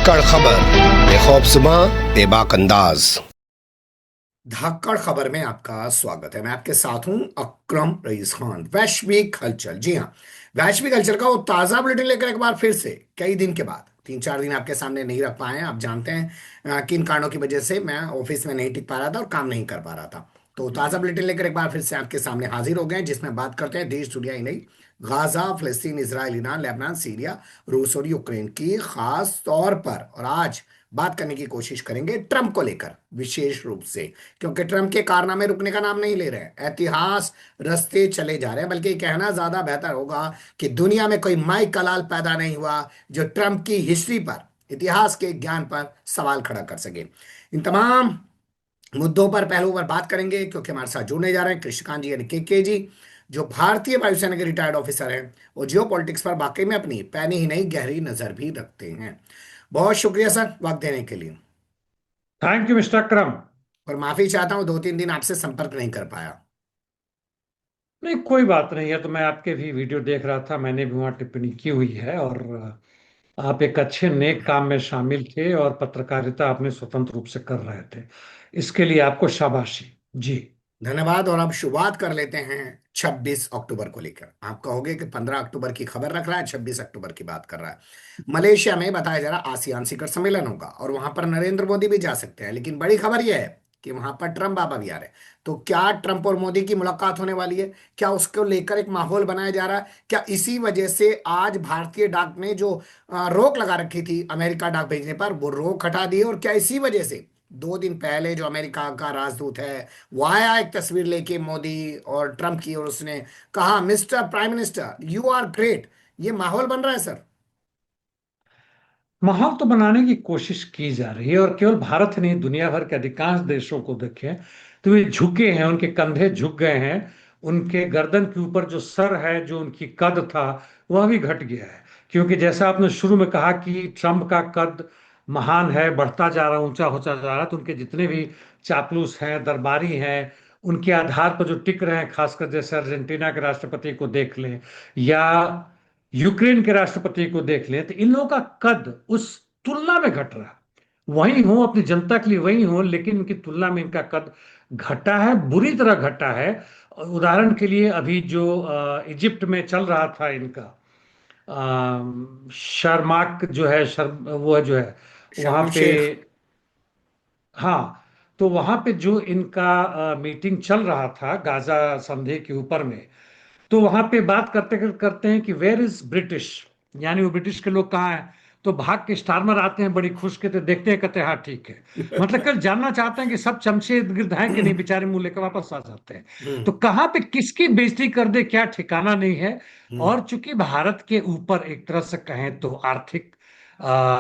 धाकड़ खबर, बेखौफसमा बेबाक अंदाज। धाकड़ खबर में आपका स्वागत है। मैं आपके साथ हूं अकरम रईस खान। वैश्विक हलचल, जी हाँ, वैश्विक हलचल का वो ताजा बुलेटिन लेकर एक बार फिर से कई दिन के बाद 3-4 दिन आपके सामने नहीं रख पाए हैं। आप जानते हैं किन कारणों की वजह से मैं ऑफिस में नहीं टिक पा रहा था और काम नहीं कर पा रहा था। तो ताजा बुलेटिन लेकर एक बार फिर से आपके सामने हाजिर हो गए हैं, जिसमें बात करते हैं देश दुनिया ही नहीं, गाजा, फिलिस्तीन, इसराइल, ईरान, लेबनान, सीरिया, रूस और यूक्रेन की खास तौर पर। और आज बात करने की कोशिश करेंगे ट्रंप को लेकर विशेष रूप से, क्योंकि ट्रंप के कारनामे रुकने का नाम नहीं ले रहे हैं। ऐतिहास रस्ते चले जा रहे हैं, बल्कि कहना ज्यादा बेहतर होगा कि दुनिया में कोई माइक कलाल पैदा नहीं हुआ जो ट्रंप की हिस्ट्री पर, इतिहास के ज्ञान पर सवाल खड़ा कर सके। इन तमाम मुद्दों पर पहलू पर बात करेंगे, क्योंकि हमारे साथ जुड़ने जा रहे हैं कृष्णकांत जी यानी के जी, जो भारतीय वायुसेना के रिटायर्ड ऑफिसर हैं और जियो पॉलिटिक्स पर वाकई में अपनी पैनी ही नहीं गहरी नजर भी रखते हैं। बहुत शुक्रिया सर वक्त देने के लिए। थैंक यू मिस्टर अकरम। और माफी चाहता हूँ 2-3 दिन आपसे संपर्क नहीं कर पाया। नहीं, कोई बात नहीं है। तो मैं आपके भी वीडियो देख रहा था, मैंने भी वहाँ टिप्पणी की हुई है। और आप एक अच्छे नेक काम में शामिल थे और पत्रकारिता अपने स्वतंत्र रूप से कर रहे थे। इसके लिए आपको शाबाशी। जी। धन्यवाद। और अब शुरुआत कर लेते हैं 26 अक्टूबर को लेकर। आप कहोगे कि 15 अक्टूबर की खबर रख रहा है, 26 अक्टूबर की बात कर रहा है। मलेशिया में बताया जा रहा आसियान शिखर सम्मेलन होगा और वहां पर नरेंद्र मोदी भी जा सकते हैं, लेकिन बड़ी खबर यह है कि वहां पर ट्रंप बाबा भी आ रहे हैं। तो क्या ट्रंप और मोदी की मुलाकात होने वाली है? क्या उसको लेकर एक माहौल बनाया जा रहा है? क्या इसी वजह से आज भारतीय डाक ने जो रोक लगा रखी थी अमेरिका डाक भेजने पर, वो रोक हटा दी है? और क्या इसी वजह से 2 दिन पहले जो अमेरिका का राजदूत है वो आया एक तस्वीर लेके मोदी और ट्रंप की, और उसने कहा mister prime minister you are great? ये माहौल बन रहा है सर। माहौल तो बनाने की कोशिश की जा रही है, और केवल भारत नहीं, दुनिया भर के अधिकांश देशों को देखें तो ये झुके हैं, उनके कंधे झुक गए हैं। उनके गर्दन के ऊपर जो सर है, जो उनकी कद था, वह भी घट गया है। क्योंकि जैसा आपने शुरू में कहा कि ट्रंप का कद महान है, बढ़ता जा रहा, ऊंचा होता जा रहा है, तो उनके जितने भी चापलूस हैं, दरबारी हैं, उनके आधार पर जो टिक रहे हैं, खासकर जैसे अर्जेंटीना के राष्ट्रपति को देख लें या यूक्रेन के राष्ट्रपति को देख लें, तो इन लोगों का कद उस तुलना में घट रहा है। वही हो, अपनी जनता के लिए वही हो, लेकिन इनकी तुलना में इनका कद घटा है, बुरी तरह घटा है। उदाहरण के लिए अभी जो इजिप्ट में चल रहा था इनका शर्माक जो है, वो जो है वहां शर्म पे, शेख। हाँ, तो वहां पे जो इनका मीटिंग चल रहा था गाजा संधि के ऊपर में, तो वहां पे बात करते करते हैं कि वेयर इज ब्रिटिश, यानी वो ब्रिटिश के लोग कहाँ हैं। तो भाग के स्टारमर आते हैं बड़ी खुश के, तो देखते हैं, कहते हैं हाँ ठीक है। मतलब कल जानना चाहते हैं कि सब चमचे इर्द गिर्द हैं कि नहीं, बेचारे मुंह लेकर वापस आ जाते हैं। तो हम्म। कहाँ पे किसकी बेइज्जती कर दे क्या ठिकाना नहीं है। हम्म। और चूंकि भारत के ऊपर एक तरह से कहें तो आर्थिक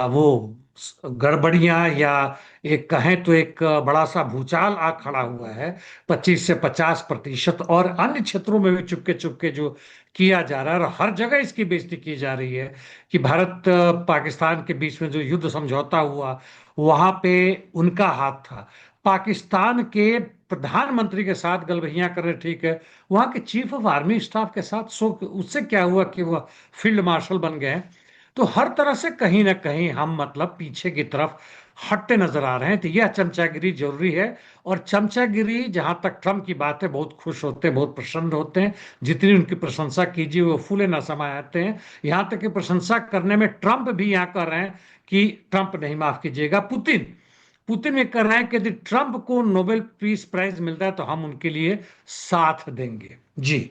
वो गड़बड़ियां, या एक कहें तो एक बड़ा सा भूचाल आ खड़ा हुआ है, 25 से 50%। और अन्य क्षेत्रों में भी चुपके चुपके जो किया जा रहा है, और हर जगह इसकी बेइज्जती की जा रही है कि भारत पाकिस्तान के बीच में जो युद्ध समझौता हुआ, वहां पे उनका हाथ था। पाकिस्तान के प्रधानमंत्री के साथ गलबहियां कर रहे, ठीक है, वहां के चीफ ऑफ आर्मी स्टाफ के साथ, सो उससे क्या हुआ कि वह फील्ड मार्शल बन गए। तो हर तरह से कहीं ना कहीं हम मतलब पीछे की तरफ हटते नजर आ रहे हैं। तो यह चमचागिरी जरूरी है। और चमचागिरी, जहां तक ट्रम्प की बात है, बहुत खुश होते हैं, बहुत प्रसन्न होते हैं। जितनी उनकी प्रशंसा कीजिए वो फूले न समाये आते हैं। यहां तक कि प्रशंसा करने में ट्रम्प भी यहाँ कर रहे हैं कि ट्रम्प नहीं, माफ कीजिएगा, पुतिन, पुतिन ये कर रहे हैं कि यदि ट्रम्प को नोबेल पीस प्राइज मिलता है तो हम उनके लिए साथ देंगे। जी।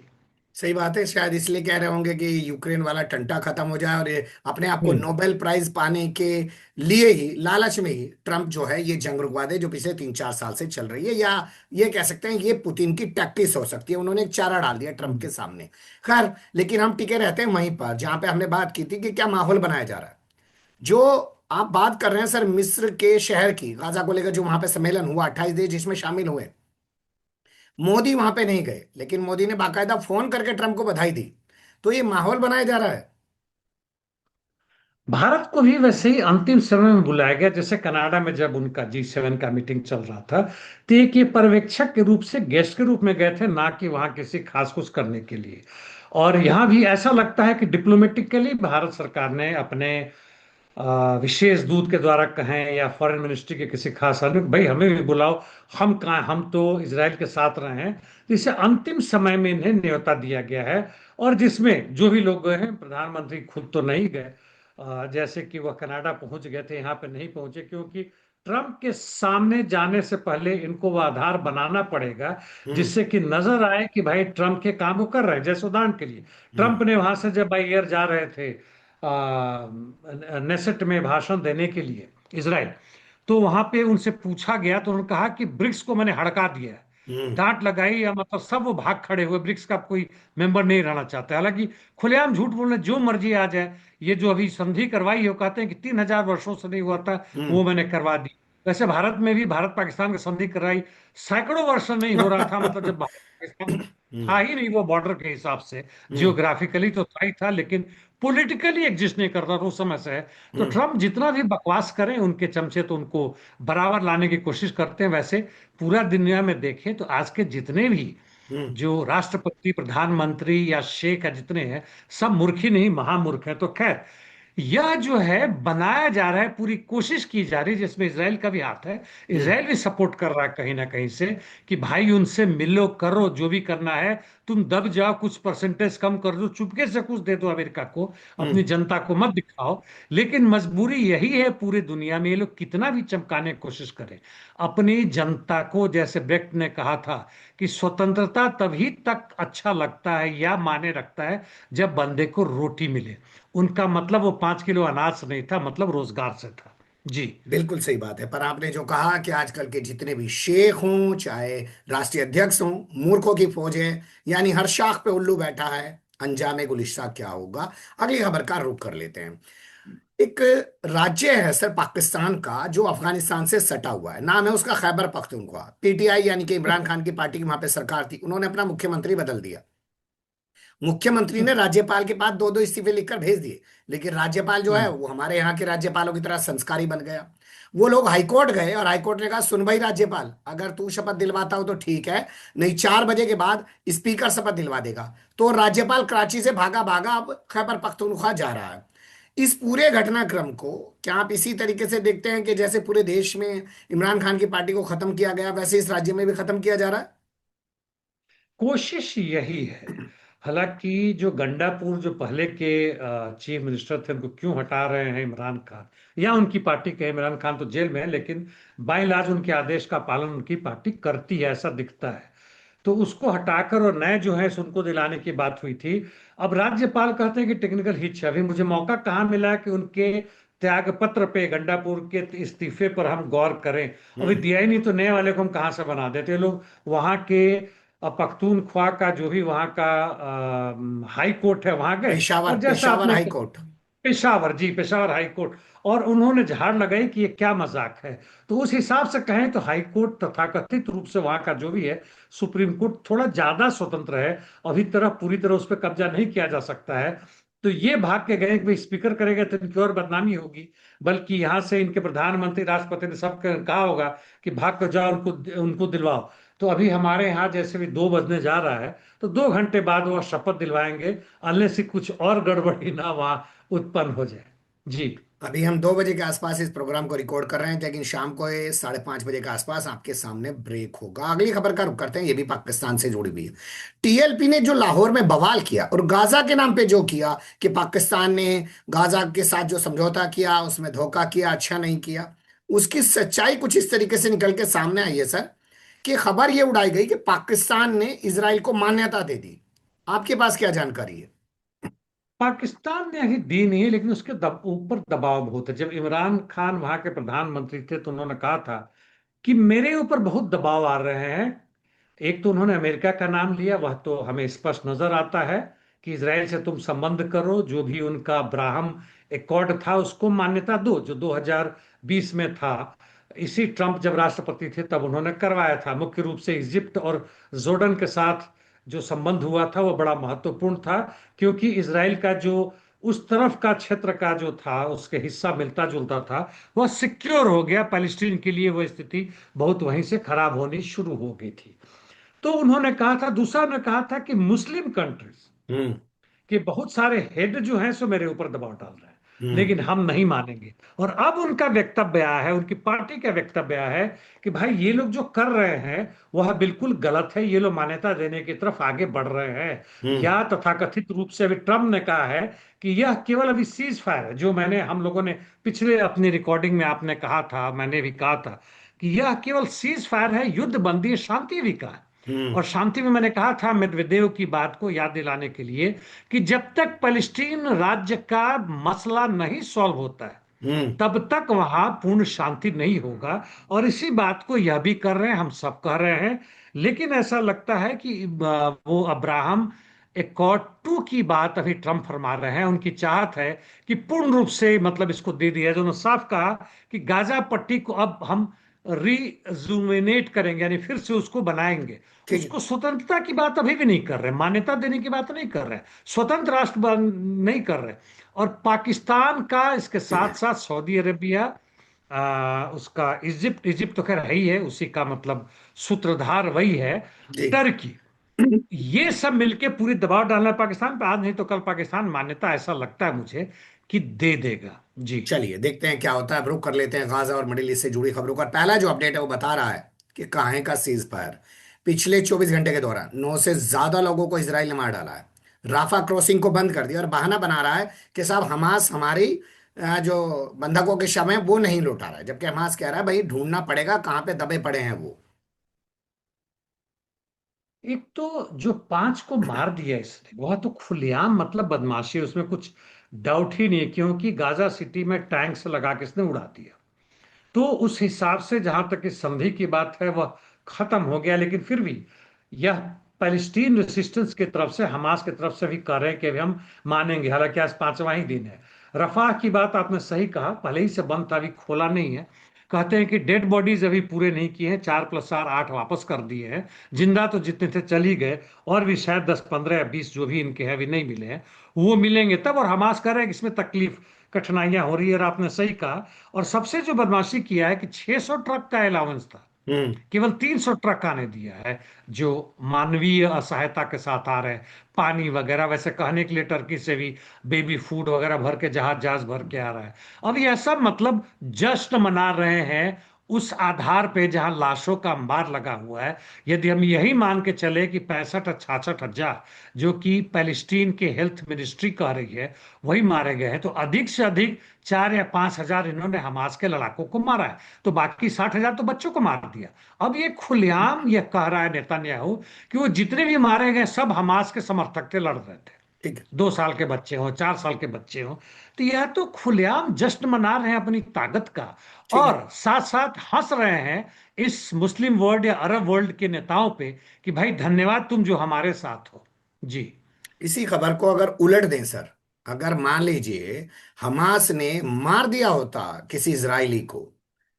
सही बात है। शायद इसलिए कह रहे होंगे कि यूक्रेन वाला टंटा खत्म हो जाए और ये अपने आप को हम्म। नोबेल प्राइज पाने के लिए ही, लालच में ही ट्रम्प जो है ये जंग रुकवा दे जो पिछले 3-4 साल से चल रही है। या ये कह सकते हैं ये पुतिन की टैक्टिस हो सकती है। उन्होंने एक चारा डाल दिया ट्रम्प के सामने। खैर, लेकिन हम टिके रहते हैं वहीं पर जहां पे हमने बात की थी कि क्या माहौल बनाया जा रहा है। जो आप बात कर रहे हैं सर, मिस्र के शहर की, गाजा को लेकर जो वहां पे सम्मेलन हुआ, 28 देश जिसमें शामिल हुए, मोदी वहां पे नहीं गए, लेकिन मोदी ने बाकायदा फोन करके ट्रंप को बधाई दी। तो ये माहौल बनाया जा रहा है। भारत को भी वैसे ही अंतिम समय में बुलाया गया, जैसे कनाडा में जब उनका G7 का मीटिंग चल रहा था, तो एक ये पर्यवेक्षक के रूप से, गेस्ट के रूप में गए थे, ना कि वहां किसी खास कुछ करने के लिए। और यहाँ भी ऐसा लगता है कि डिप्लोमेटिकली भारत सरकार ने अपने विशेष दूत के द्वारा कहें या फॉरेन मिनिस्ट्री के किसी खास आदमी, भाई हमें भी बुलाओ, हम कहाँ, हम तो इसराइल के साथ रहे हैं। तो इसे अंतिम समय में इन्हें न्योता दिया गया है, और जिसमें जो भी लोग गए हैं, प्रधानमंत्री खुद तो नहीं गए, जैसे कि वह कनाडा पहुंच गए थे, यहाँ पे नहीं पहुंचे, क्योंकि ट्रंप के सामने जाने से पहले इनको वह आधार बनाना पड़ेगा हम्म। जिससे कि नजर आए कि भाई ट्रंप के काम वो कर रहे हैं। जैसे उदाहरण के लिए, हम्म। ट्रंप ने वहां से जब बाई एयर जा रहे थे नेसेट में भाषण देने के लिए इसराइल, तो वहां पे उनसे पूछा गया तो उन्होंने कहा कि ब्रिक्स को मैंने हड़का दिया है। हम्म। डांट लगाई, या मतलब सब वो भाग खड़े हुए, ब्रिक्स का कोई मेंबर नहीं रहना चाहता। हालांकि खुलेआम झूठ बोलने जो मर्जी आ जाए, ये जो अभी संधि करवाई है वो कहते हैं कि 3,000 वर्षों से नहीं हुआ था, वो हम्म। मैंने करवा दी। वैसे भारत में भी भारत पाकिस्तान की संधि कराई सैकड़ों वर्ष से नहीं हो रहा था, मतलब जब भारत पाकिस्तान था हम्म। ही नहीं वो बॉर्डर के हिसाब से। हम्म। जियोग्राफिकली तो था ही था, लेकिन पॉलिटिकली एग्जिस्ट नहीं करता था उस समय से है। तो हम्म। ट्रम्प जितना भी बकवास करें, उनके चमचे तो उनको बराबर लाने की कोशिश करते हैं। वैसे पूरा दुनिया में देखें तो आज के जितने भी हम्म। जो राष्ट्रपति, प्रधानमंत्री या शेख है, जितने हैं, सब मूर्ख ही नहीं महामूर्ख हैं। तो खैर, यह जो है बनाया जा रहा है, पूरी कोशिश की जा रही है, जिसमें इसराइल का भी हाथ है। हम्म। इसराइल भी सपोर्ट कर रहा है कहीं ना कहीं से, कि भाई उनसे मिलो, करो जो भी करना है, तुम दब जाओ, कुछ परसेंटेज कम कर दो, चुपके से कुछ दे दो अमेरिका को, अपनी हम्म। जनता को मत दिखाओ। लेकिन मजबूरी यही है पूरी दुनिया में, ये लोग कितना भी चमकाने की कोशिश करें अपनी जनता को। जैसे ब्रेक्ट ने कहा था कि स्वतंत्रता तभी तक अच्छा लगता है या माने रखता है जब बंदे को रोटी मिले। उनका मतलब वो 5 किलो अनाज से नहीं था, मतलब रोजगार से था। जी। बिल्कुल सही बात है। पर आपने जो कहा कि आजकल के जितने भी शेख हों, चाहे राष्ट्रीय अध्यक्ष हों, मूर्खों की फौज है, यानी हर शाख पे उल्लू बैठा है। अंजामे गुलिस्ता क्या होगा? अगली खबर का रुख कर लेते हैं। एक राज्य है सर पाकिस्तान का, जो अफगानिस्तान से सटा हुआ है। नाम है उसका खैबर पख्तूनख्वा। पीटीआई यानी कि इमरान खान की पार्टी की वहां पे सरकार थी, उन्होंने अपना मुख्यमंत्री बदल दिया। मुख्यमंत्री ने राज्यपाल के पास दो दो इस्तीफे लिखकर भेज दिए, लेकिन राज्यपाल जो है हम्म। वो हमारे यहाँ के राज्यपालों की तरह संस्कारी बन गया। वो लोग हाईकोर्ट गए और हाईकोर्ट ने कहा, सुन भाई राज्यपाल, अगर तू शपथ दिलवाता हो तो ठीक है, नहीं 4 बजे के बाद स्पीकर शपथ दिलवा देगा। तो राज्यपाल कराची से भागा भागा अब खैबर पख्तूनख्वा जा रहा है। इस पूरे घटनाक्रम को क्या आप इसी तरीके से देखते हैं कि जैसे पूरे देश में इमरान खान की पार्टी को खत्म किया गया, वैसे इस राज्य में भी खत्म किया जा रहा है? कोशिश यही है। हालांकि जो गंडापुर, जो पहले के चीफ मिनिस्टर थे, उनको क्यों हटा रहे हैं इमरान खान या उनकी पार्टी के? इमरान खान तो जेल में है, लेकिन बाय लाज उनके आदेश का पालन उनकी पार्टी करती है, ऐसा दिखता है। तो उसको हटाकर और नए जो है सो उनको दिलाने की बात हुई थी। अब राज्यपाल कहते हैं कि टेक्निकल हिच है। अभी मुझे मौका कहाँ मिला कि उनके त्याग पत्र पे, गंडापुर के इस्तीफे पर हम गौर करें। अभी हम्म। दिया ही नहीं तो नए वाले को हम कहाँ से बना देते? ये लोग वहां के पख्तूनख्वा का जो भी वहाँ का हाई कोर्ट है वहां गए, पेशावर और जैसा पेशावर आपने, हाई कोर्ट। पेशावर, जी, पेशावर हाई कोर्ट, और उन्होंने झाड़ लगाई कि ये क्या मजाक है। तो उस हिसाब से कहें तो हाई कोर्ट तथाकथित रूप से वहां का जो भी है सुप्रीम कोर्ट थोड़ा ज्यादा स्वतंत्र है। अभी तरह पूरी तरह उस पर कब्जा नहीं किया जा सकता है। तो ये भाग के गए कि भाई स्पीकर करेगा तो इनकी और बदनामी होगी, बल्कि यहाँ से इनके प्रधानमंत्री, राष्ट्रपति ने सब कहा होगा कि भाग कर जाओ, उनको उनको दिलवाओ। तो अभी हमारे यहाँ जैसे भी 2 बजने जा रहा है, तो 2 घंटे बाद वह शपथ दिलवाएंगे, अनलेस से कुछ और गड़बड़ी ना वहां उत्पन्न हो जाए। जी। अभी हम 2 बजे के आसपास इस प्रोग्राम को रिकॉर्ड कर रहे हैं, लेकिन शाम को ये 5:30 बजे के आसपास आपके सामने ब्रेक होगा। अगली खबर का रुख करते हैं, ये भी पाकिस्तान से जुड़ी हुई है। टीएलपी ने जो लाहौर में बवाल किया और गाजा के नाम पे जो किया, कि पाकिस्तान ने गाजा के साथ जो समझौता किया उसमें धोखा किया, अच्छा नहीं किया, उसकी सच्चाई कुछ इस तरीके से निकल के सामने आई है सर, कि खबर ये उड़ाई गई कि पाकिस्तान ने इसराइल को मान्यता दे दी। आपके पास क्या जानकारी है? पाकिस्तान ने अभी दी नहीं है, लेकिन उसके ऊपर दबाव बहुत है। जब इमरान खान वहां के प्रधानमंत्री थे तो उन्होंने कहा था कि मेरे ऊपर बहुत दबाव आ रहे हैं। एक तो उन्होंने अमेरिका का नाम लिया, वह तो हमें स्पष्ट नजर आता है कि इसराइल से तुम संबंध करो, जो भी उनका अब्राहम एकॉर्ड था उसको मान्यता दो, जो 2020 में था। इसी ट्रंप जब राष्ट्रपति थे तब उन्होंने करवाया था। मुख्य रूप से इजिप्ट और जोर्डन के साथ जो संबंध हुआ था वो बड़ा महत्वपूर्ण था, क्योंकि इसराइल का जो उस तरफ का क्षेत्र का जो था उसके हिस्सा मिलता जुलता था, वह सिक्योर हो गया। पैलेस्टीन के लिए वो स्थिति बहुत वहीं से खराब होनी शुरू हो गई थी। तो उन्होंने कहा था। दूसरा उन्होंने कहा था कि मुस्लिम कंट्रीज हम्म। के बहुत सारे हेड जो हैं सो मेरे ऊपर दबाव डाल रहे हैं। हम्म। लेकिन हम नहीं मानेंगे। और अब उनका वक्तव्य आया है, उनकी पार्टी का वक्तव्य आया है कि भाई ये लोग जो कर रहे हैं वह बिल्कुल गलत है, ये लोग मान्यता देने की तरफ आगे बढ़ रहे हैं। हम्म। या तथाकथित रूप से अभी ट्रम्प ने कहा है कि यह केवल अभी सीज फायर है, जो मैंने हम लोगों ने पिछले अपनी रिकॉर्डिंग में आपने कहा था, मैंने भी कहा था कि यह केवल सीज फायर है, युद्ध बंदी है, शांति भी का है। हम्म। और शांति में मैंने कहा था मेदवेदेव की बात को याद दिलाने के लिए कि जब तक पैलेस्टीन राज्य का मसला नहीं सॉल्व होता है हम्म। तब तक वहां पूर्ण शांति नहीं होगा। और इसी बात को यह भी कर रहे हैं, हम सब कह रहे हैं। लेकिन ऐसा लगता है कि वो अब्राहम एकॉर्ड 2 की बात अभी ट्रम्प फरमा रहे हैं। उनकी चाहत है कि पूर्ण रूप से मतलब इसको दे दिया जाए। उन्होंने साफ कहा कि गाजा पट्टी को अब हम रीजुमिनेट करेंगे, यानी फिर से उसको बनाएंगे। ठीक है। उसको स्वतंत्रता की बात अभी भी नहीं कर रहे, मान्यता देने की बात नहीं कर रहे, स्वतंत्र राष्ट्र नहीं कर रहे। और पाकिस्तान का इसके साथ साथ सऊदी अरेबिया, उसका इजिप्ट, इजिप्ट तो खैर है ही है, उसी का मतलब सूत्रधार वही है, जी। टर्की, ये सब मिलके पूरी दबाव डालना है पाकिस्तान पे। आज नहीं तो कल पाकिस्तान मान्यता, ऐसा लगता है मुझे, कि दे देगा। जी। चलिए देखते हैं क्या होता है। अब रुक कर लेते हैं गाजा और मिडिल ईस्ट से जुड़ी खबरों का। पहला जो अपडेट है वो बता रहा है कि कहां का सीज फायर पिछले 24 घंटे के दौरान 9 से ज्यादा लोगों को इसराइल ने मार डाला है। राफा क्रॉसिंग को बंद कर दिया और बहाना बना रहा है कि साहब हमास हमारी जो बंधकों के शव हैं वो नहीं लौटा रहा है, जबकि हमास कह रहा है भाई ढूंढना पड़ेगा कहाँ पे दबे पड़े हैं वो। एक तो जो 5 को मार दिया इसने, वह तो खुलेआम मतलब बदमाशी है, उसमें कुछ डाउट ही नहीं है, क्योंकि गाजा सिटी में टैंक्स लगा के इसने उड़ा दिया। तो उस हिसाब से जहां तक इस संधि की बात है वह खत्म हो गया। लेकिन फिर भी यह पैलेस्टीन रेसिस्टेंस की तरफ से, हमास की तरफ से भी कह रहे हैं कि अभी हम मानेंगे, हालांकि आज 5वां ही दिन है। रफाह की बात आपने सही कहा, पहले ही से बंद था, अभी खोला नहीं है। कहते हैं कि डेड बॉडीज अभी पूरे नहीं किए हैं, 4+4 8 वापस कर दिए हैं। जिंदा तो जितने थे चल ही गए, और भी शायद 10 15 या 20 जो भी इनके हैं अभी नहीं मिले हैं, वो मिलेंगे तब। और हमास कह रहे हैं कि इसमें तकलीफ कठिनाइयां हो रही है, और आपने सही कहा। और सबसे जो बदमाशी किया है कि 600 ट्रक का अलाउंस था, हम्म। केवल 300 ट्रक आने दिया है, जो मानवीय सहायता के साथ आ रहे हैं, पानी वगैरह। वैसे कहने के लिए टर्की से भी बेबी फूड वगैरह भर के जहाज जहाज भर के आ रहा है। अब यह सब मतलब जश्न मना रहे हैं उस आधार पे जहां लाशों का अंबार लगा हुआ है। यदि हम यही मान के चले कि 65 66 हजार, जो कि पैलेस्टीन के हेल्थ मिनिस्ट्री कह रही है, वही मारे गए हैं, तो अधिक से अधिक 4 या 5 हजार इन्होंने हमास के लड़ाकों को मारा है। तो बाकी 60 हजार तो बच्चों को मार दिया। अब ये खुलेआम ये कह रहा है नेतन्याहू कि वो जितने भी मारे गए सब हमास के समर्थक थे, लड़ रहे थे। ठीक है। 2 साल के बच्चे हो, 4 साल के बच्चे हो। तो यह तो खुलेआम जश्न मना रहे हैं अपनी ताकत का। ठीक है। और साथ साथ हंस रहे हैं इस मुस्लिम वर्ल्ड या अरब वर्ल्ड के नेताओं पे कि भाई धन्यवाद तुम जो हमारे साथ हो। जी। इसी खबर को अगर उलट दें सर, अगर मान लीजिए हमास ने मार दिया होता किसी इजरायली को,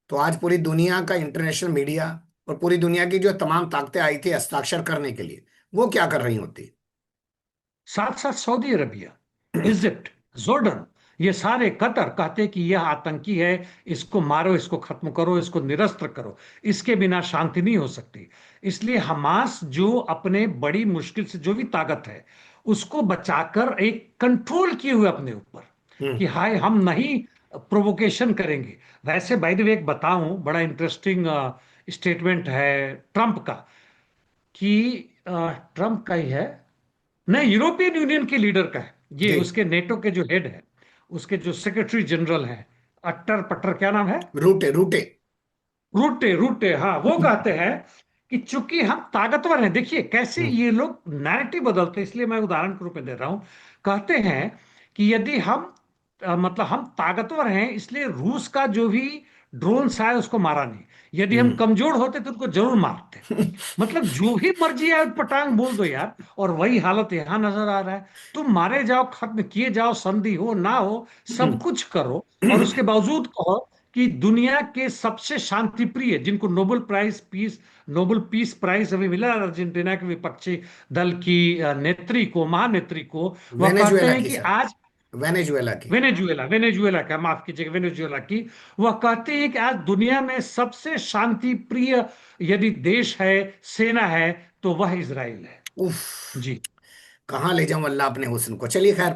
तो आज पूरी दुनिया का इंटरनेशनल मीडिया और पूरी दुनिया की जो तमाम ताकतें आई थी हस्ताक्षर करने के लिए, वो क्या कर रही होती? साथ साथ सऊदी अरबिया, इजिप्ट, जोर्डन, ये सारे, कतर, कहते हैं कि यह आतंकी है, इसको मारो, इसको खत्म करो, इसको निरस्त्र करो, इसके बिना शांति नहीं हो सकती। इसलिए हमास जो अपने बड़ी मुश्किल से जो भी ताकत है उसको बचाकर एक कंट्रोल किए हुए अपने ऊपर, हम्म। कि हाय हम नहीं प्रोवोकेशन करेंगे। वैसे बाय द वे एक बताऊं, बड़ा इंटरेस्टिंग स्टेटमेंट है ट्रंप का, कि ट्रंप का ही है, नहीं, यूरोपियन यूनियन के लीडर का है ये, जी। उसके नेटो के जो हेड है, उसके जो सेक्रेटरी जनरल हैं, अट्टर पट्टर क्या नाम है, रूटे रूटे। रूटे, रूटे, हाँ, वो कहते हैं कि चूंकि हम ताकतवर हैं, देखिए कैसे हम्म। ये लोग नैरेटिव बदलते हैं, इसलिए मैं उदाहरण के रूप में दे रहा हूं। कहते हैं कि यदि हम मतलब हम ताकतवर हैं इसलिए रूस का जो भी ड्रोन आया उसको मारा नहीं, यदि हम हम्म। कमजोर होते तो उनको जरूर मारते। मतलब जो भी मर्जी है पटांग बोल दो यार। और वही हालत यहां नजर आ रहा है। तुम मारे जाओ, खत्म किए जाओ, संधि हो ना हो, सब कुछ करो, और उसके बावजूद कहो कि दुनिया के सबसे शांति प्रिय, जिनको नोबेल पीस प्राइज अभी मिला अर्जेंटीना के विपक्षी दल की नेत्री को, महानेत्री को, वह कहते वेनेजुएला हैं की कि सर, आज, वेनेजुएला की। वेनेजुएला, वेनेजुएला का, माफ कीजिएगा, वेनेजुएला की, वह कहते हैं कि आज दुनिया में सबसे शांति प्रिय यदि देश है, सेना है, तो वह इजराइल है। उफ। जी। कहाँ ले जाऊं अल्लाह अपने हुस्न को। चलिए खैर,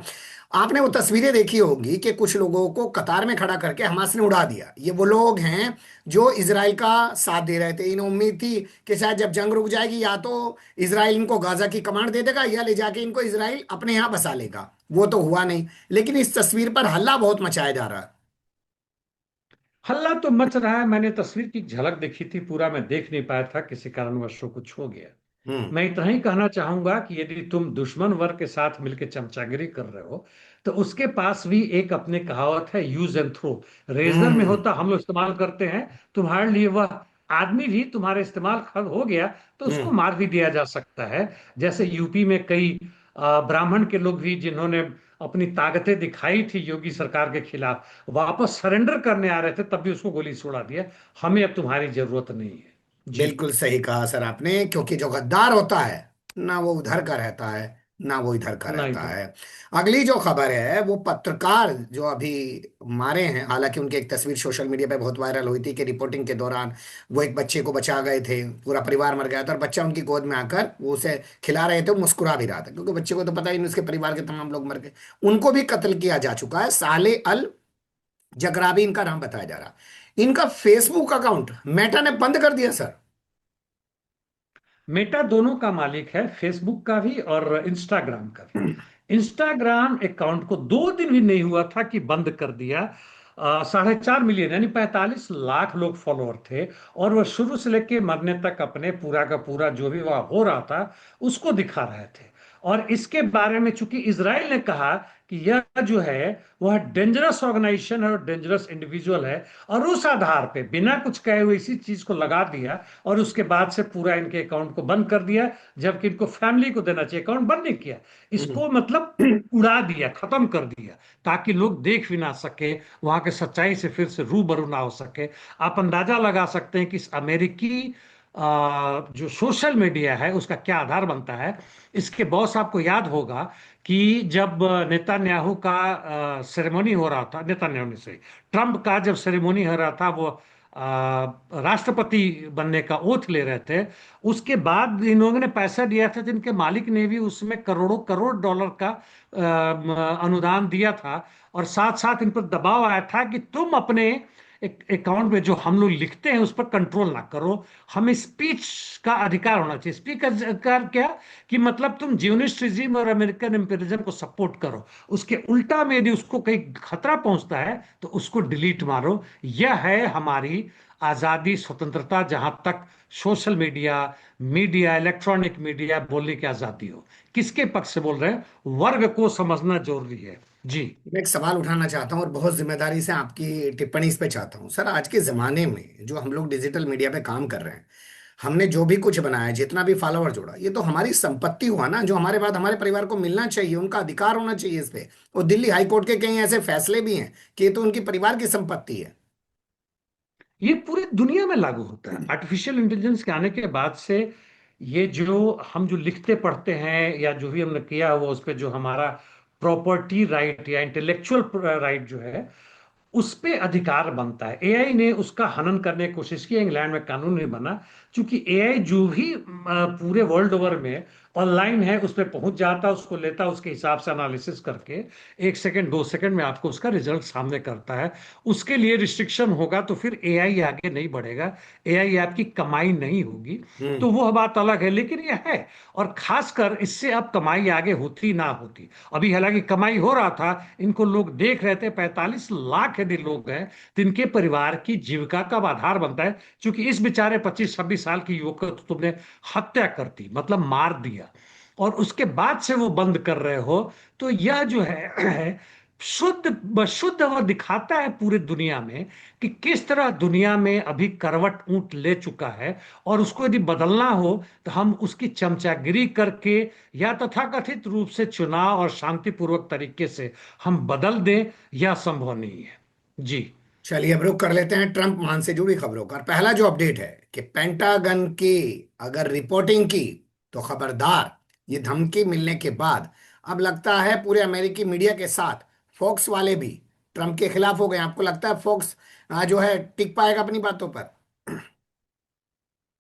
आपने वो तस्वीरें देखी होगी कि कुछ लोगों को कतार में खड़ा करके हमास ने उड़ा दिया। ये वो लोग हैं जो इसराइल का साथ दे रहे थे। इन्हें उम्मीद थी कि शायद जब जंग रुक जाएगी या तो इसराइल इनको गाजा की कमांड दे देगा या ले जाके इनको इसराइल अपने यहाँ बसा लेगा। वो तो हुआ नहीं, लेकिन इस तस्वीर पर हल्ला बहुत मचाया जा रहा है। हल्ला तो मच रहा है। मैंने तस्वीर की झलक देखी थी, पूरा मैं देख नहीं पाया था, किसी कारणवश वो कुछ हो गया। हम्म। मैं इतना ही कहना चाहूंगा कि यदि तुम दुश्मन वर्ग के साथ मिलकर चमचागिरी कर रहे हो, तो उसके पास भी एक अपने कहावत है, यूज एंड थ्रो। रेजर में हम्म। होता हम लोग इस्तेमाल करते हैं, तुम्हारे लिए वह आदमी भी तुम्हारे इस्तेमाल हो गया तो उसको हम्म। मार भी दिया जा सकता है। जैसे यूपी में कई ब्राह्मण के लोग भी, जिन्होंने अपनी ताकतें दिखाई थी योगी सरकार के खिलाफ, वापस सरेंडर करने आ रहे थे, तब भी उसको गोली से उड़ा दिया। हमें अब तुम्हारी जरूरत नहीं है। जी। बिल्कुल सही कहा सर आपने, क्योंकि जो गद्दार होता है ना वो उधर का रहता है ना वो इधर का नहीं रहता तो। है। अगली जो खबर है वो पत्रकार जो अभी मारे हैं, हालांकि उनकी एक तस्वीर सोशल मीडिया पे बहुत वायरल हुई थी कि रिपोर्टिंग के दौरान वो एक बच्चे को बचा गए थे। पूरा परिवार मर गया था और बच्चा उनकी गोद में आकर वो उसे खिला रहे थे, वो मुस्कुरा भी रहा था, क्योंकि बच्चे को तो पता ही नहीं उसके परिवार के तमाम लोग मर गए। उनको भी कत्ल किया जा चुका है। साले अल जगराबी इनका नाम बताया जा रहा। इनका फेसबुक अकाउंट मेटा ने बंद कर दिया सर। मेटा दोनों का मालिक है, फेसबुक का भी और इंस्टाग्राम का भी। इंस्टाग्राम अकाउंट को 2 दिन भी नहीं हुआ था कि बंद कर दिया। 4.5 मिलियन यानी 45 लाख लोग फॉलोअर थे, और वह शुरू से लेके मरने तक अपने पूरा का पूरा जो भी वह हो रहा था उसको दिखा रहे थे। और इसके बारे में चूंकि इसराइल ने कहा कि यह जो है वह डेंजरस ऑर्गेनाइजेशन है और डेंजरस इंडिविजुअल है, और उस आधार पे बिना कुछ कहे हुए इसी चीज को लगा दिया, और उसके बाद से पूरा इनके अकाउंट को बंद कर दिया। जबकि इनको फैमिली को देना चाहिए, अकाउंट बंद नहीं किया, इसको मतलब उड़ा दिया, खत्म कर दिया, ताकि लोग देख भी ना सके, वहां के सच्चाई से फिर से रूबरू ना हो सके। आप अंदाजा लगा सकते हैं कि इस अमेरिकी जो सोशल मीडिया है उसका क्या आधार बनता है। इसके बॉस, आपको याद होगा कि जब नेतान्याहू का सेरेमनी हो रहा था, नेतान्याहू नहीं, सही, ट्रम्प का जब सेरेमनी हो रहा था, वो राष्ट्रपति बनने का ओथ ले रहे थे, उसके बाद इन लोगों ने पैसा दिया था, जिनके मालिक ने भी उसमें करोड़ों करोड़ डॉलर का अनुदान दिया था। और साथ साथ इन पर दबाव आया था कि तुम अपने एक अकाउंट में जो हम लोग लिखते हैं उस पर कंट्रोल ना करो, हमें स्पीच का अधिकार होना चाहिए। स्पीच का अधिकार क्या, कि मतलब तुम जियोनिस्ट रिजीम और अमेरिकन इंपीरियलिज्म को सपोर्ट करो, उसके उल्टा में यदि उसको कहीं खतरा पहुंचता है तो उसको डिलीट मारो। यह है हमारी आजादी, स्वतंत्रता, जहां तक social media, media, electronic media बोलने की आजादी हो। किसके पक्ष से बोल रहे हैं, वर्ग को समझना जरूरी है। जी। मैं एक सवाल उठाना चाहता हूँ और बहुत जिम्मेदारी से आपकी टिप्पणी इस पे चाहता हूँ सर। आज के जमाने में जो हम लोग डिजिटल मीडिया पे काम कर रहे हैं, हमने जो भी कुछ बनाया, जितना भी फॉलोअर जोड़ा, ये तो हमारी संपत्ति हुआ ना, जो हमारे बाद हमारे परिवार को मिलना चाहिए, उनका अधिकार होना चाहिए इस पे। और दिल्ली हाई कोर्ट के कई ऐसे फैसले भी हैं कि ये तो उनकी परिवार की संपत्ति है। ये पूरी दुनिया में लागू होता है आर्टिफिशियल इंटेलिजेंस के आने के बाद से। ये जो हम जो लिखते पढ़ते हैं या जो भी हमने किया वो उस पे जो हमारा प्रॉपर्टी राइट या इंटेलेक्चुअल राइट जो है, उस पे अधिकार बनता है। एआई ने उसका हनन करने की कोशिश की, इंग्लैंड में कानून नहीं बना। क्योंकि एआई जो भी पूरे वर्ल्ड ओवर में ऑनलाइन है उस पर पहुंच जाता, उसको लेता, उसके हिसाब से एनालिसिस करके 1 सेकंड 2 सेकंड में आपको उसका रिजल्ट सामने करता है। उसके लिए रिस्ट्रिक्शन होगा तो फिर एआई आगे नहीं बढ़ेगा, एआई आपकी कमाई नहीं होगी। हम्म। तो वो बात अलग है, लेकिन यह है। और खासकर इससे अब कमाई आगे होती ना होती, अभी हालांकि कमाई हो रहा था, इनको लोग देख रहे थे। 45 लाख यदि लोग हैं तो इनके परिवार की जीविका का आधार बनता है। क्योंकि इस बेचारे 25-26 साल की युवक को तो तुमने हत्या कर दी, मतलब मार दिया, और उसके बाद से वो बंद कर रहे हो। तो यह जो है शुद्ध बशुद्ध वह दिखाता है पूरी दुनिया में कि किस तरह दुनिया में अभी करवट ऊंट ले चुका है। और उसको यदि बदलना हो तो हम उसकी चमचागिरी करके या तथाकथित रूप से चुनाव और शांतिपूर्वक तरीके से हम बदल दें, यह संभव नहीं है। जी। चलिए अब रुक कर लेते हैं ट्रंप मान से जुड़ी खबरों का। और पहला जो अपडेट है कि पेंटागन की अगर रिपोर्टिंग की तो खबरदार। ये धमकी मिलने के बाद अब लगता है पूरे अमेरिकी मीडिया के साथ फॉक्स वाले भी ट्रंप के खिलाफ हो गए। आपको लगता है फॉक्स जो है टिक पाएगा अपनी बातों पर?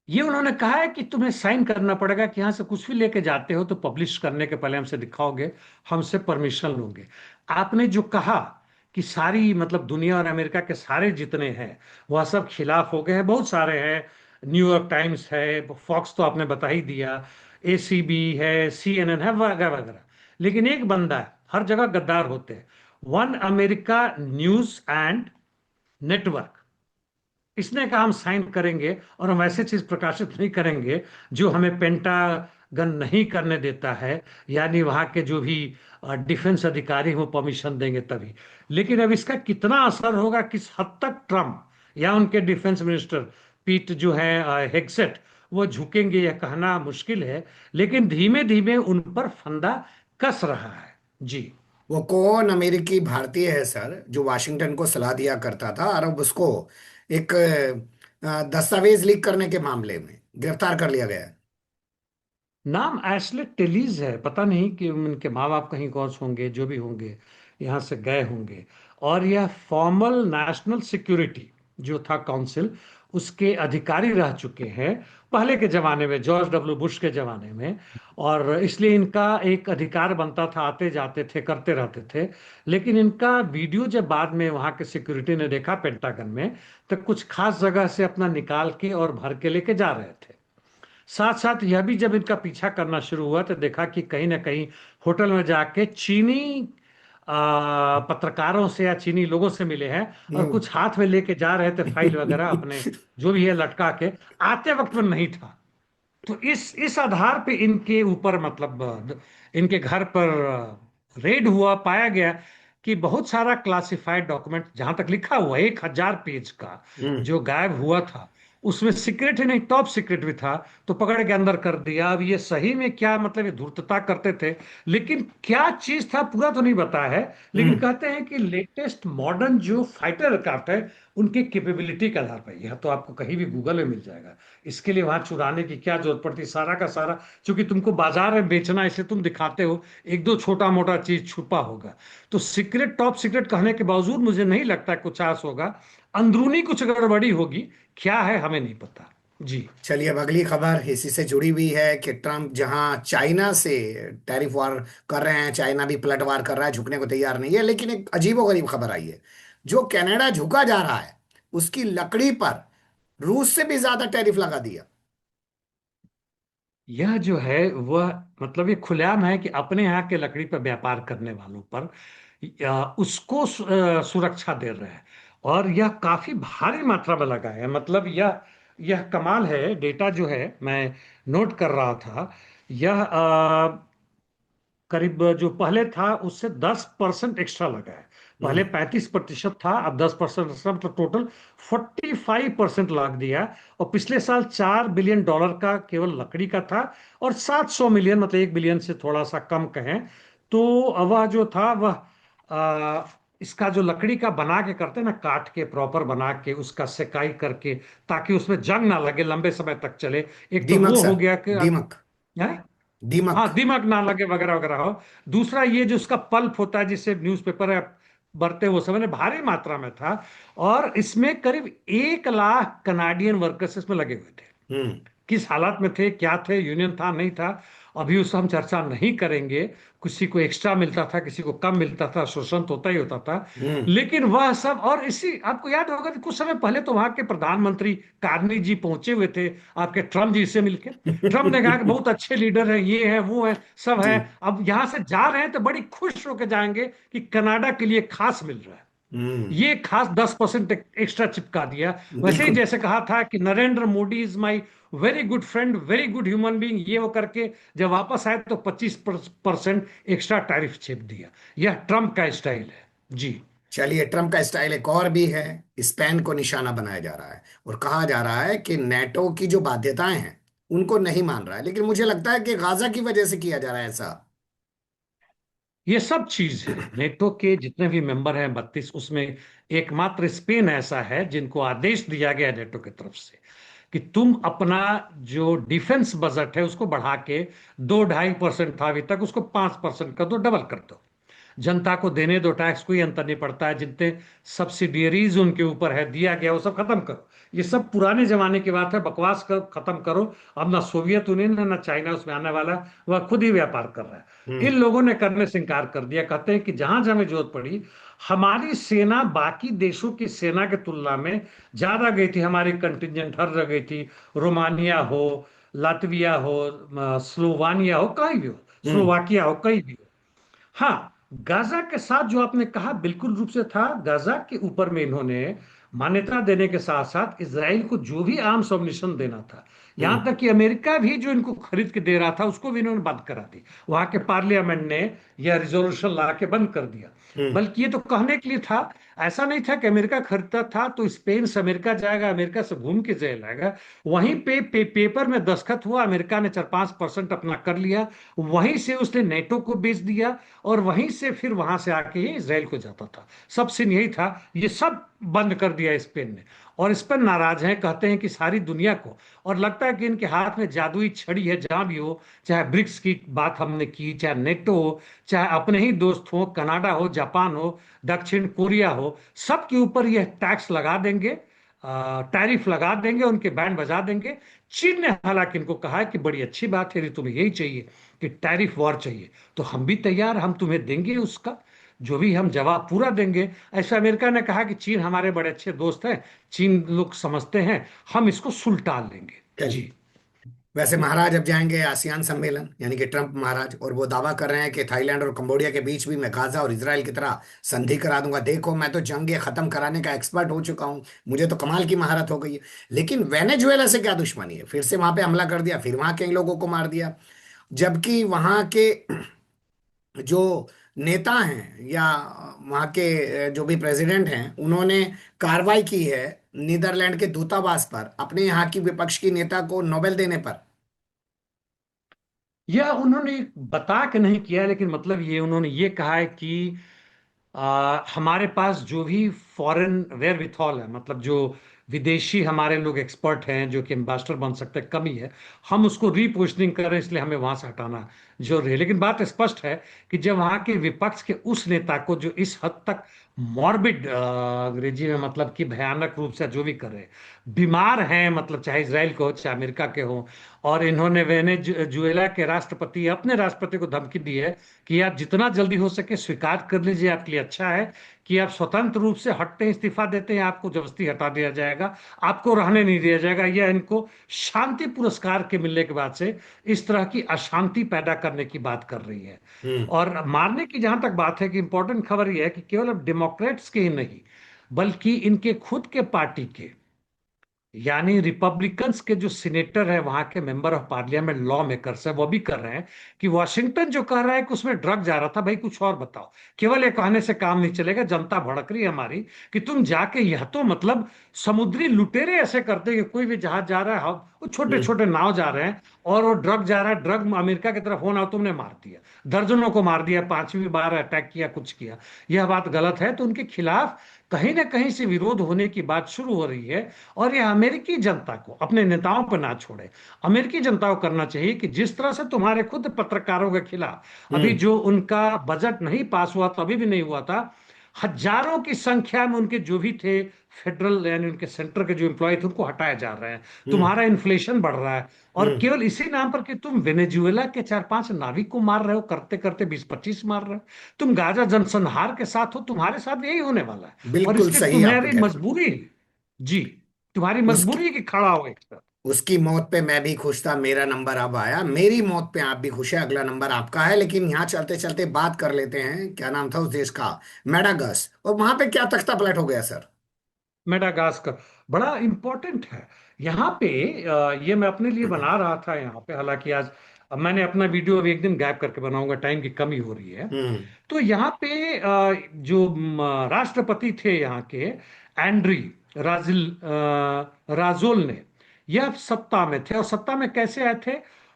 ये उन्होंने कहा है कि तुम्हें साइन करना पड़ेगा कि यहाँ से कुछ भी लेके जाते हो तो पब्लिश करने के पहले हमसे दिखाओगे, हमसे परमिशन लोगे। आपने जो कहा कि सारी मतलब दुनिया और अमेरिका के सारे जितने हैं वह सब खिलाफ हो गए हैं, बहुत सारे हैं। न्यूयॉर्क टाइम्स है, फॉक्स तो आपने बता ही दिया, एसीबी है, सीएनएन है, वगैरह वगैरह। लेकिन एक बंदा है, हर जगह गद्दार होते हैं, one America news and network. इसने कहा हम साइन करेंगे और हम ऐसे चीज प्रकाशित नहीं करेंगे जो हमें पेंटागन नहीं करने देता है, यानी वहां के जो भी डिफेंस अधिकारी वो परमिशन देंगे तभी। लेकिन अब इसका कितना असर होगा, किस हद तक ट्रम्प या उनके डिफेंस मिनिस्टर पीट जो है हेगसेट वो झुकेंगे, यह कहना मुश्किल है। लेकिन धीमे धीमे उन पर फंदा कस रहा है। जी। वो कौन अमेरिकी भारतीय है सर जो वाशिंगटन को सलाह दिया करता था और अब उसको एक दस्तावेज लीक करने के मामले में गिरफ्तार कर लिया गया है? नाम एशले टेलीज है, पता नहीं कि उनके माँ बाप कहीं गौस होंगे, जो भी होंगे यहाँ से गए होंगे। और यह फॉर्मल नेशनल सिक्योरिटी जो था काउंसिल, उसके अधिकारी रह चुके हैं पहले के जमाने में, जॉर्ज डब्ल्यू बुश के जमाने में। और इसलिए इनका एक अधिकार बनता था, आते जाते थे, करते रहते थे। लेकिन इनका वीडियो जब बाद में वहाँ के सिक्योरिटी ने देखा पेंटागन में, तो कुछ खास जगह से अपना निकाल के और भर के लेके जा रहे थे। साथ साथ यह भी जब इनका पीछा करना शुरू हुआ तो देखा कि कहीं ना कहीं होटल में जाके चीनी पत्रकारों से या चीनी लोगों से मिले हैं, और हम्म। कुछ हाथ में लेके जा रहे थे फाइल वगैरह अपने, जो भी है लटका के, आते वक्त में नहीं था। तो इस आधार पे इनके ऊपर मतलब इनके घर पर रेड हुआ, पाया गया कि बहुत सारा क्लासिफाइड डॉक्यूमेंट, जहां तक लिखा हुआ 1,000 पेज का, हम्म। जो गायब हुआ था, उसमें सीक्रेट ही नहीं टॉप सीक्रेट भी था। तो पकड़ के अंदर कर दिया। अब ये सही में क्या मतलब, ये धूर्तता करते थे, लेकिन क्या चीज था पूरा तो नहीं बताया है। लेकिन हम्म। कहते हैं कि लेटेस्ट मॉडर्न जो फाइटर एयरक्राफ्ट है उनकी कैपेबिलिटी के आधार पर, यह तो आपको कहीं भी गूगल में मिल जाएगा। इसके लिए वहां चुराने की क्या जरूरत पड़ती, सारा का सारा क्योंकि तुमको बाजार में बेचना है, इसलिए तुम दिखाते हो, एक दो छोटा मोटा चीज छुपा होगा। तो सीक्रेट टॉप सीक्रेट कहने के बावजूद मुझे नहीं लगता कुछ आस होगा, अंदरूनी कुछ गड़बड़ी होगी। क्या है हमें नहीं पता। जी। चलिए, अब अगली खबर इसी से जुड़ी हुई है कि ट्रम्प जहां चाइना से टैरिफ वार कर रहे हैं, चाइना भी पलटवार कर रहा है, झुकने को तैयार नहीं है। लेकिन एक अजीबोगरीब खबर आई है, जो कनाडा झुका जा रहा है उसकी लकड़ी पर रूस से भी ज्यादा टैरिफ लगा दिया। यह जो है वह मतलब ये खुलेआम है कि अपने यहाँ के लकड़ी पर व्यापार करने वालों पर उसको सुरक्षा दे रहे हैं। और यह काफी भारी मात्रा में लगा है, मतलब यह कमाल है। डेटा जो है मैं नोट कर रहा था, यह करीब जो पहले था उससे 10% एक्स्ट्रा लगा है। पहले हम्म। 35% था, अब 10% एक्स्ट्रा, मतलब टोटल 45% लाग दिया। और पिछले साल $4 बिलियन का केवल लकड़ी का था, और 700 मिलियन मतलब 1 बिलियन से थोड़ा सा कम कहें तो वह जो था वह इसका जो लकड़ी का बना के करते हैं ना, काट के प्रॉपर बना के उसका सेकाई करके, ताकि उसमें जंग ना लगे, लंबे समय तक चले। एक तो दीमक वो हो सर, गया कि दीमक। हैं? दीमक। हाँ, दिमाग ना लगे वगैरह वगैरह हो। दूसरा ये जो उसका पल्प होता है जिससे न्यूज़पेपर बरते, वो सब ने भारी मात्रा में था। और इसमें करीब 1 लाख कनाडियन वर्कर्स इसमें लगे हुए थे। हम्म। किस हालात में थे, क्या थे, यूनियन था नहीं था, अभी उसका हम चर्चा नहीं करेंगे। किसी को एक्स्ट्रा मिलता था, किसी को कम मिलता था, शोषण तो होता ही होता था। हम्म। लेकिन वह सब, और इसी आपको याद होगा कि कुछ समय पहले तो वहां के प्रधानमंत्री कार्नी जी पहुंचे हुए थे आपके ट्रम्प जी से मिलकर। ट्रम्प ने कहा कि बहुत अच्छे लीडर हैं, ये है वो है सब जी। है। अब यहां से जा रहे हैं तो बड़ी खुश होकर जाएंगे कि कनाडा के लिए खास मिल रहा है। हम्म। ये खास 10% एक्स्ट्रा चिपका दिया। वैसे ही बिल्कुल। जैसे कहा था कि Narendra Modi is my very good friend, very good human being, ये वो करके जब वापस आए तो 25% एक्स्ट्रा टैरिफ छिप दिया। यह ट्रम्प का स्टाइल है। जी। चलिए, ट्रम्प का स्टाइल एक और भी है। स्पेन को निशाना बनाया जा रहा है और कहा जा रहा है कि नेटो की जो बाध्यताएं हैं उनको नहीं मान रहा है, लेकिन मुझे लगता है कि गाजा की वजह से किया जा रहा है ऐसा। ये सब चीज है, नेटो के जितने भी मेंबर हैं 32, उसमें एकमात्र स्पेन ऐसा है जिनको आदेश दिया गया है नेटो की तरफ से कि तुम अपना जो डिफेंस बजट है उसको बढ़ा के, 2-2.5% था अभी तक, उसको 5% कर दो, डबल कर दो। जनता को देने दो टैक्स, कोई अंतर नहीं पड़ता है, जितने सब्सिडियरीज उनके ऊपर है दिया गया वो सब खत्म करो। ये सब पुराने जमाने की बात है, बकवास कर खत्म करो। अब ना सोवियत यूनियन है ना चाइना उसमें आने वाला है, वह खुद ही व्यापार कर रहा है। इन हम्म। लोगों ने करने से इनकार कर दिया, कहते हैं कि जहां जहां हमें जरूरत पड़ी, हमारी सेना बाकी देशों की सेना की तुलना में ज्यादा गई थी, हमारी कंटिजेंट हर जगह थी। रोमानिया हो, लातविया हो, स्लोवानिया हो, कहीं भी हो, हम्म। स्लोवाकिया हो, कहीं भी हो। हाँ, गाजा के साथ जो आपने कहा बिल्कुल रूप से था। गाजा के ऊपर में इन्होंने मान्यता देने के साथ साथ इसराइल को जो भी आर्म्स अम्यूनिशन देना था, यहां हम्म। तक कि अमेरिका भी जो इनको खरीद के दे रहा था उसको भी इन्होंने बंद करा दी। वहां के पार्लियामेंट ने यह रिजोल्यूशन ला के बंद कर दिया। हम्म। बल्कि ये तो कहने के लिए था, ऐसा नहीं था कि अमेरिका खरीदता था तो स्पेन से अमेरिका जाएगा, अमेरिका से घूम के जाएगा। वहीं पेपर में दस्तखत हुआ, अमेरिका ने 4-5% अपना कर लिया, वहीं से उसने नेटो को बेच दिया, और वहीं से फिर वहां से आके ये इसराइल को जाता था। सब सीन यही था। ये सब बंद कर दिया स्पेन ने, और इस पर नाराज हैं, कहते हैं कि सारी दुनिया को, और लगता है कि इनके हाथ में जादुई छड़ी है जहां भी हो। चाहे ब्रिक्स की बात हमने की, चाहे नेटो हो, चाहे अपने ही दोस्त हो, कनाडा हो, जापान हो, दक्षिण कोरिया हो, सबके ऊपर यह टैक्स लगा देंगे, टैरिफ लगा देंगे, उनके बैंड बजा देंगे। चीन ने हालांकि इनको कहा है कि बड़ी अच्छी बात है, यदि तुम्हें यही चाहिए कि टैरिफ वॉर चाहिए तो हम भी तैयार, हम तुम्हें देंगे उसका जो भी हम जवाब पूरा देंगे। ऐसा अमेरिका ने कहा कि चीन हमारे बड़े अच्छे दोस्त हैं, चीन लोग समझते हैं, हम इसको सुलटाल लेंगे। चलिए। जी। वैसे महाराज अब जाएंगे आसियान सम्मेलन, यानी कि ट्रंप महाराज, और वो दावा कर रहे हैं कि थाईलैंड और कंबोडिया के बीच भी मैं गाजा और इसराइल की तरह संधि करा दूंगा। देखो, मैं तो जंगे खत्म कराने का एक्सपर्ट हो चुका हूं, मुझे तो कमाल की महारत हो गई है। लेकिन वेनेजुएला से क्या दुश्मनी है? फिर से वहां पे हमला कर दिया, फिर वहां के लोगों को मार दिया, जबकि वहां के जो नेता हैं या वहाँ के जो भी प्रेसिडेंट हैं, उन्होंने कार्रवाई की है नीदरलैंड के दूतावास पर अपने यहाँ की विपक्ष की नेता को नोबेल देने पर। यह उन्होंने बता के नहीं किया, लेकिन मतलब ये उन्होंने ये कहा है कि हमारे पास जो भी फॉरेन वेयर विथॉल है, मतलब जो विदेशी हमारे लोग एक्सपर्ट हैं जो कि एम्बेसडर बन सकते हैं, कमी है, हम उसको रीपोजिशनिंग कर रहे हैं, इसलिए हमें वहां से हटाना जरूरी है। लेकिन बात स्पष्ट है कि जब वहां के विपक्ष के उस नेता को जो इस हद तक मॉर्बिड, अंग्रेजी में मतलब कि भयानक रूप से जो भी कर रहे हैं, बीमार हैं, मतलब चाहे इसराइल के हो चाहे अमेरिका के हो, और इन्होंने वेनेजुएला के राष्ट्रपति, अपने राष्ट्रपति को धमकी दी है कि आप जितना जल्दी हो सके स्वीकार कर लीजिए, आपके लिए अच्छा है कि आप स्वतंत्र रूप से हटते हैं, इस्तीफा देते हैं, आपको जबरदस्ती हटा दिया जाएगा, आपको रहने नहीं दिया जाएगा। यह इनको शांति पुरस्कार के मिलने के बाद से इस तरह की अशांति पैदा करने की बात कर रही है। हम्म। और मारने की जहां तक बात है, कि इंपॉर्टेंट खबर यह है कि केवल अब डेमोक्रेट्स के ही नहीं, बल्कि इनके खुद के पार्टी के, यानी रिपब्लिकन्स के जो सीनेटर है, वहां के member of parliament, law makers है, वो भी कर रहे हैं कि वॉशिंगटन जो कह रहा है कि उसमें ड्रग जा रहा था, भाई कुछ और बताओ। केवल ये कहने से काम नहीं चलेगा, जनता भड़क रही है हमारी कि तुम जाके, यह तो मतलब समुद्री लुटेरे ऐसे करते हैं कि कोई भी जहाज जा रहा है, वो छोटे हम्म। छोटे नाव जा रहे हैं, और वो ड्रग जा रहा है, ड्रग अमेरिका की तरफ होना, तुमने मार दिया, दर्जनों को मार दिया, 5वीं बार अटैक किया, कुछ किया। यह बात गलत है, तो उनके खिलाफ कहीं ना कहीं से विरोध होने की बात शुरू हो रही है। और यह अमेरिकी जनता को, अपने नेताओं पर ना छोड़े, अमेरिकी जनता को करना चाहिए कि जिस तरह से तुम्हारे खुद पत्रकारों के खिलाफ अभी हम्म। जो उनका बजट नहीं पास हुआ, तो अभी भी नहीं हुआ था, हजारों की संख्या में उनके जो भी थे फेडरल यानी उनके सेंटर के जो एम्प्लॉय थे उनको हटाया जा रहा है। हम्म। तुम्हारा इन्फ्लेशन बढ़ रहा है, और हम्म। केवल इसी नाम पर कि तुम वेनेजुएला के 4-5 नाविक को मार रहे हो, करते करते 20-25 मार रहे हो। तुम गाजा जनसंहार के साथ हो, तुम्हारे साथ भी यही होने वाला है। और बिल्कुल इसलिए सही आप तुम्हारी कह रहे मजबूरी है, जी, तुम्हारी हो। मजबूरी है कि खड़ा हो एक साथ। उसकी मौत पे मैं भी खुश था, मेरा नंबर अब आया, मेरी मौत पे आप भी खुश है, अगला नंबर आपका है। लेकिन यहाँ चलते चलते बात कर लेते हैं, क्या नाम था उस देश का? मेडागस। और वहां पे क्या तख्ता पलट हो गया सर? मेडागास्कर बड़ा इंपॉर्टेंट है यहाँ पे। ये मैं अपने लिए बना रहा था यहाँ पे, हालांकि आज अब मैंने अपना वीडियो अभी एक दिन गैप करके बनाऊंगा, टाइम की कमी हो रही है। हम्म। तो यहाँ पे जो राष्ट्रपति थे यहाँ के, एंड्री राजोल ने, यह सत्ता में थे, और सत्ता में कैसे आए थे?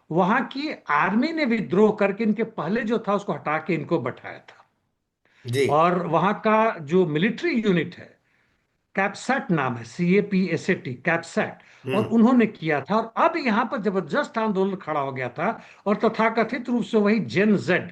वहां की आर्मी ने विद्रोह करके इनके पहले जो था उसको हटा के इनको बैठाया था। जी। और वहां का जो मिलिट्री यूनिट है, कैप्सेट नाम है, CAPSAT, कैप्सेट, और हम्म। उन्होंने किया था। और अब यहां पर जबरदस्त आंदोलन खड़ा हो गया था, और तथाकथित रूप से वही जेन जेड,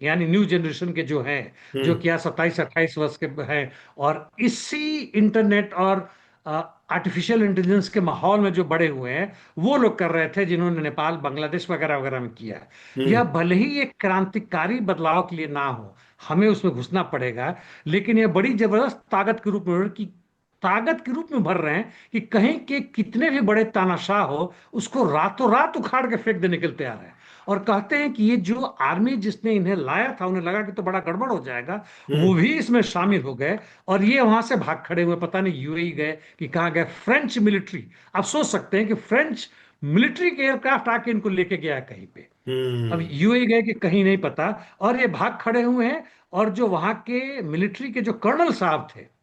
यानी न्यू जनरेशन के जो हैं, जो हम्म। क्या 27-28 वर्ष के हैं, और इसी इंटरनेट और आर्टिफिशियल इंटेलिजेंस के माहौल में जो बड़े हुए हैं, वो लोग कर रहे थे जिन्होंने नेपाल, बांग्लादेश वगैरह वगैरह में किया है। यह हम्म। भले ही एक क्रांतिकारी बदलाव के लिए ना हो, हमें उसमें घुसना पड़ेगा, लेकिन यह बड़ी जबरदस्त ताकत के रूप में, कि ताकत के रूप में भर रहे हैं कि कहीं के कितने भी बड़े तानाशाह हो, उसको रातों रात उखाड़ के फेंक देने के लिए तैयार है। और कहते हैं कि ये जो आर्मी जिसने इन्हें लाया था, उन्हें लगा कि तो बड़ा गड़बड़ हो जाएगा, वो हम्म। भी इसमें शामिल हो गए। और ये वहां से भाग खड़े हुए, पता नहीं यूएई गए कि कहाँ गए। फ्रेंच मिलिट्री, आप सोच सकते हैं कि फ्रेंच मिलिट्री के एयरक्राफ्ट आके इनको लेके गया है कहीं पे। अब हम्म। यूएई गए कि कहीं नहीं पता, और ये भाग खड़े हुए हैं। और जो वहां के मिलिट्री के जो कर्नल साहब थे,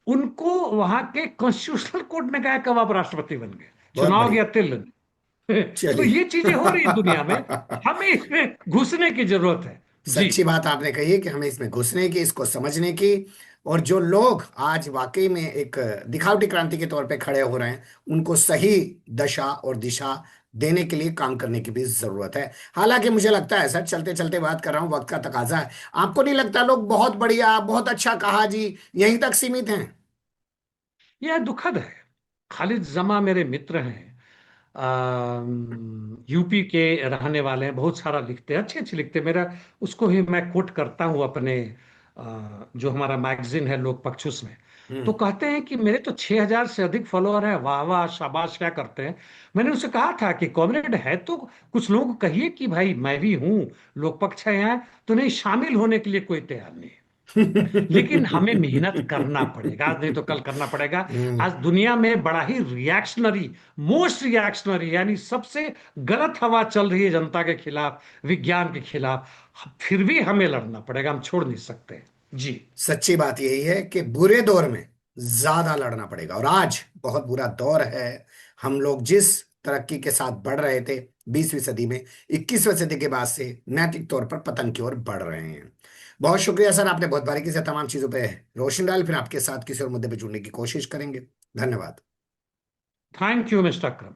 उनको वहां के कॉन्स्टिट्यूशनल कोर्ट ने कहा कब आप राष्ट्रपति बन गए, बहुत चुनाव बढ़िया। गया तिल। तो चलिए। ये चीजें हो रही है दुनिया में, हमें इसमें घुसने की जरूरत है। जी। सच्ची बात आपने कही है कि हमें इसमें घुसने की, इसको समझने की, और जो लोग आज वाकई में एक दिखावटी क्रांति के तौर पे खड़े हो रहे हैं, उनको सही दशा और दिशा देने के लिए काम करने की भी जरूरत है। हालांकि मुझे लगता है सर, चलते चलते बात कर रहा हूँ, वक्त का तकाजा है। आपको नहीं लगता लोग बहुत बढ़िया, बहुत अच्छा कहा जी, यहीं तक सीमित हैं? यह दुखद है। खालिद जमा मेरे मित्र हैं, यूपी के रहने वाले हैं, बहुत सारा लिखते हैं, अच्छे अच्छे लिखते हैं। मेरा उसको ही मैं कोट करता हूँ अपने जो हमारा मैगजीन है लोक पक्षुस में। तो हम्म। कहते हैं कि मेरे तो 6,000 से अधिक फॉलोअर हैं, वाह वाह शाबाश, क्या करते हैं। मैंने उनसे कहा था कि कॉमरेड है तो कुछ लोगों को कहिए कि भाई मैं भी हूँ, लोक पक्ष है यहाँ, तो नहीं, शामिल होने के लिए कोई तैयार नहीं है। लेकिन हमें मेहनत करना पड़ेगा, आज नहीं तो कल करना पड़ेगा। हम्म। आज दुनिया में बड़ा ही रिएक्शनरी, मोस्ट रिएक्शनरी, यानी सबसे गलत हवा चल रही है जनता के खिलाफ, विज्ञान के खिलाफ। फिर भी हमें लड़ना पड़ेगा, हम छोड़ नहीं सकते। जी। सच्ची बात यही है कि बुरे दौर में ज्यादा लड़ना पड़ेगा, और आज बहुत बुरा दौर है। हम लोग जिस तरक्की के साथ बढ़ रहे थे 20वीं सदी में, 21वीं सदी के बाद से नैतिक तौर पर पतन की ओर बढ़ रहे हैं। बहुत शुक्रिया सर, आपने बहुत बारीकी से तमाम चीजों पे रोशनी डाली। फिर आपके साथ किसी और मुद्दे पे जुड़ने की कोशिश करेंगे। धन्यवाद। Thank you mister Akram.